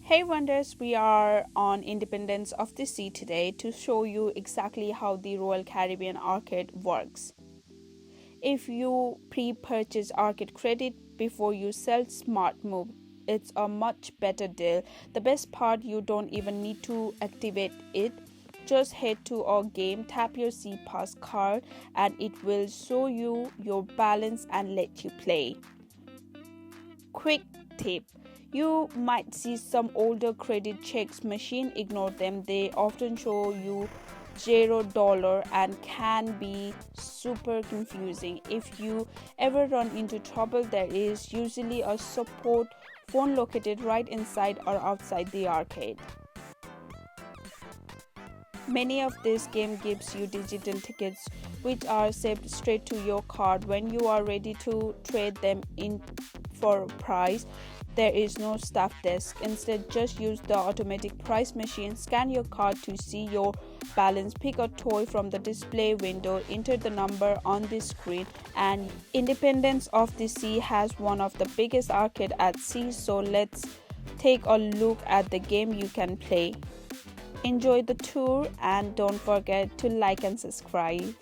Hey Wonders, we are on Independence of the Sea today to show you exactly how the Royal Caribbean Arcade works. If you pre-purchase arcade credit before you sell Smart Move, it's a much better deal. The best part, you don't even need to activate it. Just head to our game, tap your C Pass card, and it will show you your balance and let you play. Quick tip: you might see some older credit checks machine. Ignore them. They often show you $0 and can be super confusing. If you ever run into trouble, there is usually a support phone located right inside or outside the arcade. Many of this game gives you digital tickets which are saved straight to your card. When you are ready to trade them in for a price, there is no staff desk. Instead, just use the automatic price machine. Scan your card to see your balance, pick a toy from the display window, enter the number on the screen, and Independence of the Sea has one of the biggest arcade at sea. So let's take a look at the game you can play. Enjoy the tour and don't forget to like and subscribe.